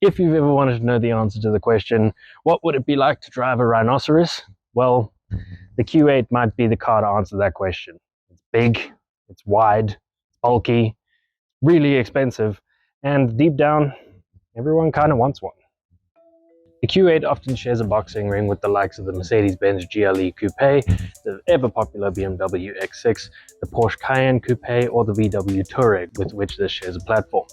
If you've ever wanted to know the answer to the question, what would it be like to drive a rhinoceros? Well, the Q8 might be the car to answer that question. It's big, it's wide, it's bulky, really expensive, and deep down, everyone kind of wants one. The Q8 often shares a boxing ring with the likes of the Mercedes-Benz GLE Coupe, the ever-popular BMW X6, the Porsche Cayenne Coupe, or the VW Touareg, with which this shares a platform.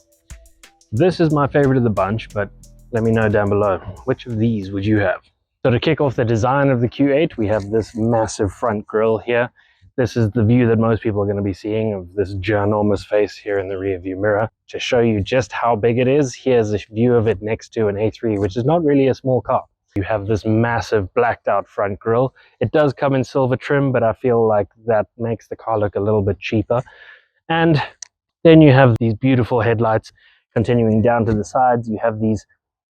This is my favorite of the bunch, but let me know down below, which of these would you have? So to kick off the design of the Q8, we have this massive front grille here. This is the view that most people are going to be seeing of this ginormous face here in the rear view mirror. To show you just how big it is, here's a view of it next to an A3, which is not really a small car. You have this massive blacked out front grille. It does come in silver trim, but I feel like that makes the car look a little bit cheaper. And then you have these beautiful headlights. Continuing down to the sides, you have these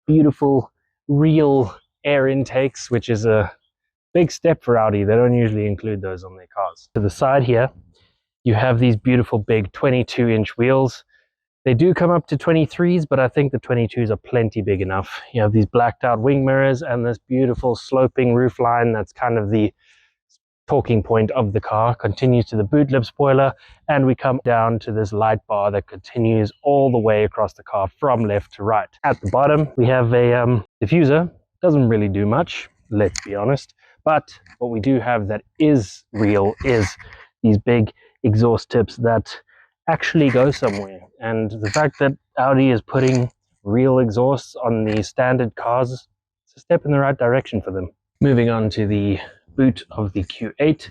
beautiful real air intakes, which is a big step for Audi. They don't usually include those on their cars. To the side here, you have these beautiful big 22-inch wheels. They do come up to 23s, but I think the 22s are plenty big enough. You have these blacked out wing mirrors and this beautiful sloping roof line that's kind of the talking point of the car. Continues to the boot lip spoiler, and we come down to this light bar that continues all the way across the car from left to right. At the bottom we have a diffuser. Doesn't really do much, let's be honest, but what we do have that is real is these big exhaust tips that actually go somewhere. And the fact that Audi is putting real exhausts on the standard cars, it's a step in the right direction for them. Moving on to the boot of the Q8,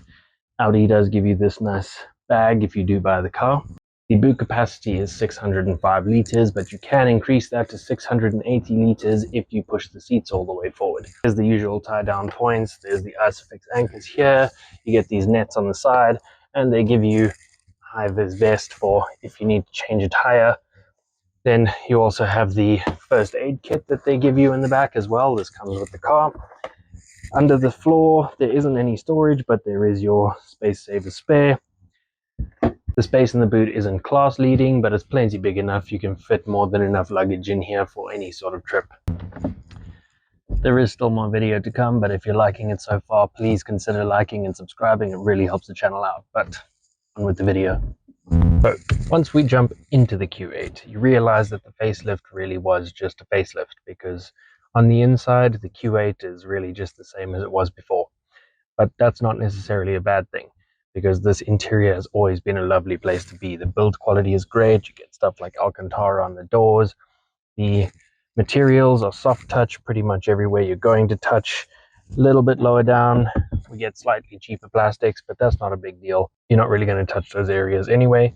Audi does give you this nice bag if you do buy the car. The boot capacity is 605 liters, but you can increase that to 680 liters if you push the seats all the way forward. There's the usual tie down points. There's the Isofix anchors here. You get these nets on the side, and they give you high-vis vest for if you need to change a tire. Then you also have the first aid kit that they give you in the back as well. This comes with the car. Under the floor, there isn't any storage, but there is your space saver spare. The space in the boot isn't class leading, but it's plenty big enough. You can fit more than enough luggage in here for any sort of trip. There is still more video to come, but if you're liking it so far, please consider liking and subscribing. It really helps the channel out. But on with the video. So once we jump into the Q8, you realize that the facelift really was just a facelift, because on the inside, the Q8 is really just the same as it was before. But that's not necessarily a bad thing, because this interior has always been a lovely place to be. The build quality is great. You get stuff like Alcantara on the doors. The materials are soft touch pretty much everywhere you're going to touch. A little bit lower down, we get slightly cheaper plastics, but that's not a big deal. You're not really going to touch those areas anyway.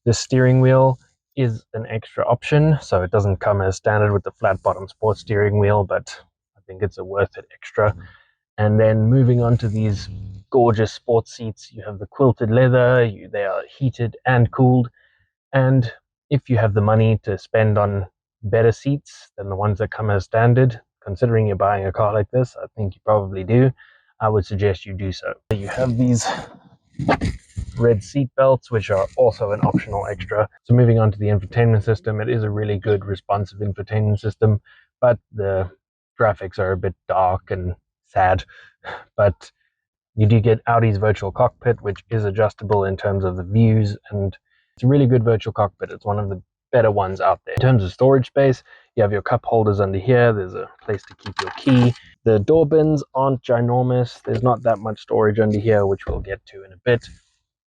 The steering wheel is an extra option, so it doesn't come as standard with the flat bottom sports steering wheel, but I think it's a worth it extra. And then moving on to these gorgeous sports seats, you have the quilted leather. They are heated and cooled, and if you have the money to spend on better seats than the ones that come as standard, considering you're buying a car like this, I think you probably do, I would suggest you do so. You have these red seat belts, which are also an optional extra. So moving on to the infotainment system, it is a really good responsive infotainment system, but the graphics are a bit dark and sad. But you do get Audi's virtual cockpit, which is adjustable in terms of the views, and it's a really good virtual cockpit. It's one of the better ones out there. In terms of storage space, you have your cup holders under here. There's a place to keep your key. The door bins aren't ginormous. There's not that much storage under here, which we'll get to in a bit.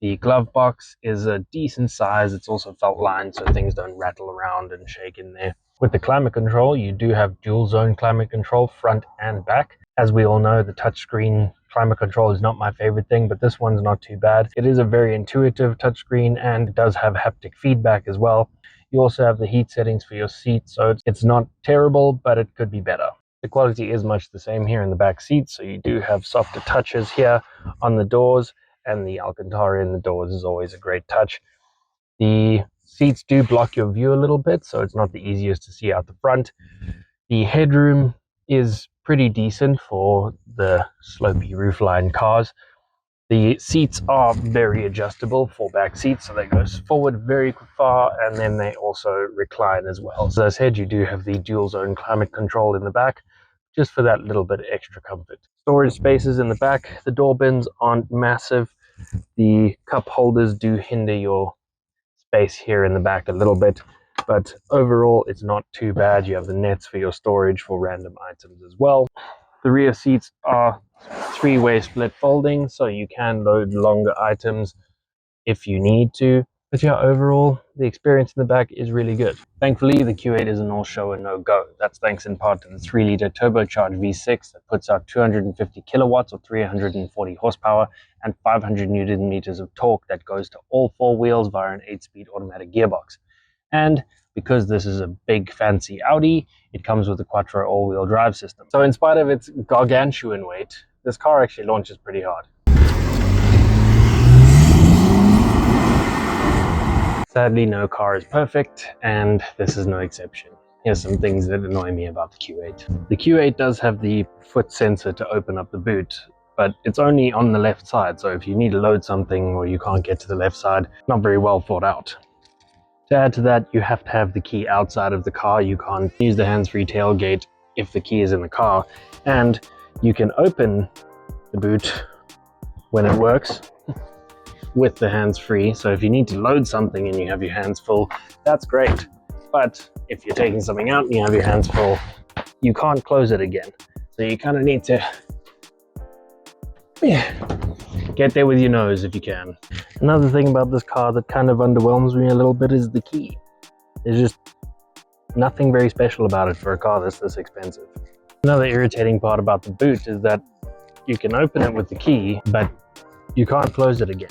The glove box is a decent size. It's also felt lined, so things don't rattle around and shake in there. With the climate control, you do have dual zone climate control, front and back. As we all know, the touchscreen climate control is not my favorite thing, but this one's not too bad. It is a very intuitive touchscreen, and it does have haptic feedback as well. You also have the heat settings for your seat, so it's not terrible, but it could be better. The quality is much the same here in the back seat, so you do have softer touches here on the doors, and the Alcantara in the doors is always a great touch. The seats do block your view a little bit, so it's not the easiest to see out the front. The headroom is pretty decent for the slopey roofline cars. The seats are very adjustable for back seats, so they go forward very far, and then they also recline as well. So as I said, you do have the dual zone climate control in the back, just for that little bit extra comfort. Storage spaces in the back. The door bins aren't massive. The cup holders do hinder your space here in the back a little bit, but overall it's not too bad. You have the nets for your storage for random items as well. The rear seats are three-way split folding, so you can load longer items if you need to. But yeah, overall, the experience in the back is really good. Thankfully, the Q8 is an all-show and no-go. That's thanks in part to the 3-liter turbocharged V6 that puts out 250 kilowatts or 340 horsepower and 500 newton meters of torque that goes to all four wheels via an 8-speed automatic gearbox. And because this is a big fancy Audi, it comes with a Quattro all-wheel drive system. So in spite of its gargantuan weight, this car actually launches pretty hard. Sadly, no car is perfect, and this is no exception. Here's some things that annoy me about the Q8. The Q8 does have the foot sensor to open up the boot, but it's only on the left side, so if you need to load something or you can't get to the left side, not very well thought out. To add to that, you have to have the key outside of the car. You can't use the hands-free tailgate if the key is in the car, and you can open the boot when it works with the hands-free. So if you need to load something and you have your hands full, that's great. But if you're taking something out and you have your hands full, you can't close it again. So you kind of need to get there with your nose if you can. Another thing about this car that kind of underwhelms me a little bit is the key. There's just nothing very special about it for a car that's this expensive. Another irritating part about the boot is that you can open it with the key, but you can't close it again.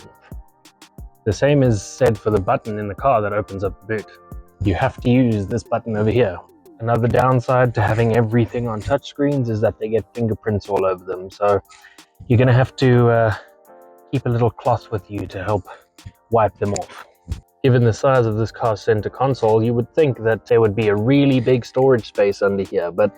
The same is said for the button in the car that opens up the boot. You have to use this button over here. Another downside to having everything on touchscreens is that they get fingerprints all over them. So you're going to have to keep a little cloth with you to help wipe them off. Given the size of this car's center console, you would think that there would be a really big storage space under here, but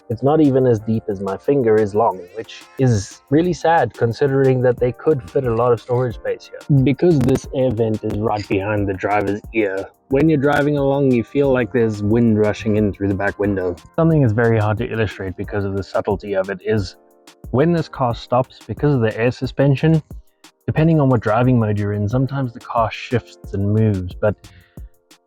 it's not even as deep as my finger is long, which is really sad considering that they could fit a lot of storage space here. Because this air vent is right behind the driver's ear, when you're driving along you feel like there's wind rushing in through the back window. Something is very hard to illustrate because of the subtlety of it is when this car stops, because of the air suspension, depending on what driving mode you're in, sometimes the car shifts and moves, but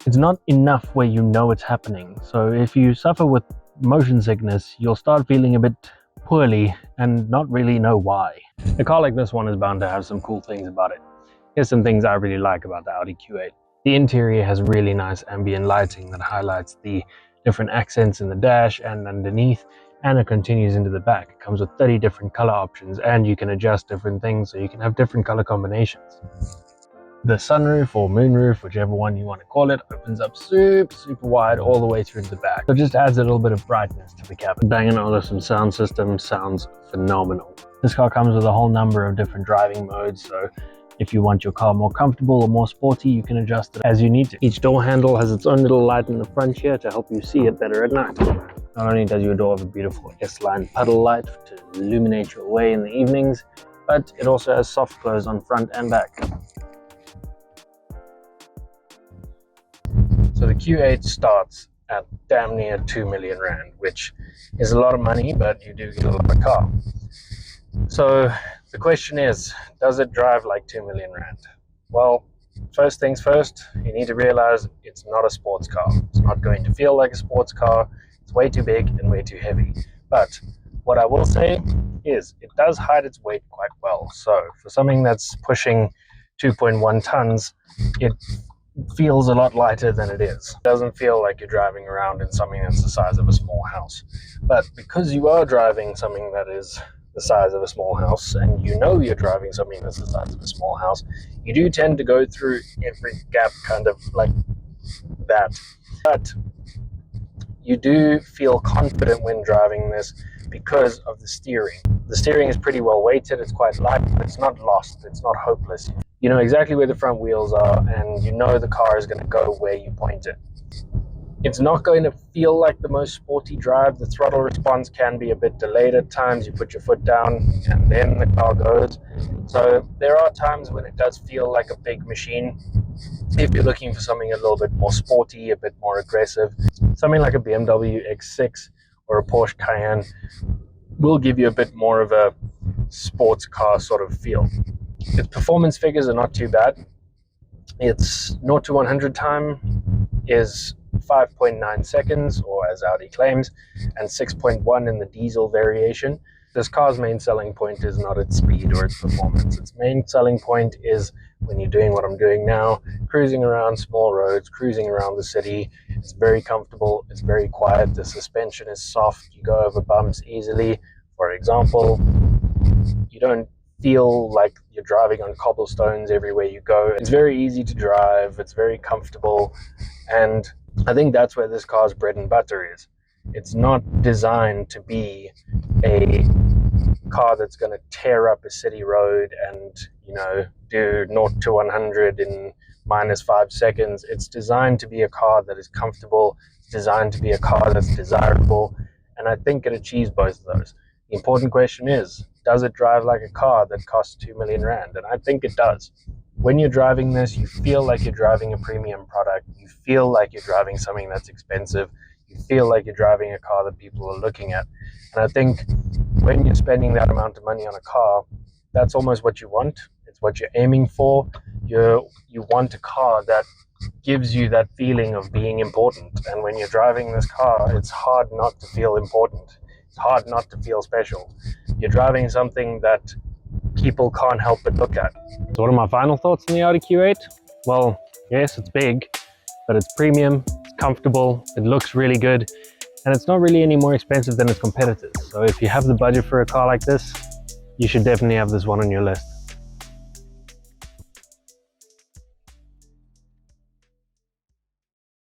it's not enough where you know it's happening. So if you suffer with motion sickness, you'll start feeling a bit poorly and not really know why. A car like this one is bound to have some cool things about it. Here's some things I really like about the Audi Q8. The interior has really nice ambient lighting that highlights the different accents in the dash and underneath, and it continues into the back. It comes with 30 different color options, and you can adjust different things so you can have different color combinations. The sunroof or moonroof, whichever one you want to call it, opens up super wide all the way through to the back. So it just adds a little bit of brightness to the cabin. Bang & Olufsen sound system sounds phenomenal. This car comes with a whole number of different driving modes, so if you want your car more comfortable or more sporty, you can adjust it as you need to. Each door handle has its own little light in the front here to help you see it better at night. Not only does your door have a beautiful S-line puddle light to illuminate your way in the evenings, but it also has soft close on front and back. So the Q8 starts at damn near 2 million Rand, which is a lot of money, but you do get a lot of car. So the question is, does it drive like 2 million Rand? Well, first things first, you need to realize it's not a sports car. It's not going to feel like a sports car. It's way too big and way too heavy. But what I will say is it does hide its weight quite well. So for something that's pushing 2.1 tons, it feels a lot lighter than it is. It doesn't feel like you're driving around in something that's the size of a small house. But because you are driving something that is the size of a small house, and you know you're driving something that's the size of a small house, you do tend to go through every gap kind of like that. But you do feel confident when driving this because of the steering. The steering is pretty well weighted, it's quite light, but it's not lost, it's not hopeless. You know exactly where the front wheels are, and you know the car is going to go where you point it. It's not going to feel like the most sporty drive. The throttle response can be a bit delayed at times. You put your foot down and then the car goes. So there are times when it does feel like a big machine. If you're looking for something a little bit more sporty, a bit more aggressive, something like a BMW X6 or a Porsche Cayenne will give you a bit more of a sports car sort of feel. Its performance figures are not too bad. Its 0 to 100 time is 5.9 seconds, or as Audi claims, and 6.1 in the diesel variation. This car's main selling point is not its speed or its performance. Its main selling point is when you're doing what I'm doing now, cruising around small roads, cruising around the city. It's very comfortable, it's very quiet, the suspension is soft, you go over bumps easily. For example, you don't feel like you're driving on cobblestones everywhere you go. It's very easy to drive, it's very comfortable, and I think that's where this car's bread and butter is. It's not designed to be a car that's going to tear up a city road and, you know, do 0 to 100 in -5 seconds. It's designed to be a car that is comfortable. It's designed to be a car that's desirable, and I think it achieves both of those. The important question is, does it drive like a car that costs 2 million rand? And I think it does. When you're driving this, you feel like you're driving a premium product. You feel like you're driving something that's expensive. You feel like you're driving a car that people are looking at. And I think when you're spending that amount of money on a car, that's almost what you want. It's what you're aiming for. You want a car that gives you that feeling of being important. And when you're driving this car, it's hard not to feel important. It's hard not to feel special. You're driving something that people can't help but look at. So what are my final thoughts on the Audi Q8? Well, yes, it's big, but it's premium, it's comfortable, it looks really good, and it's not really any more expensive than its competitors. So if you have the budget for a car like this, you should definitely have this one on your list.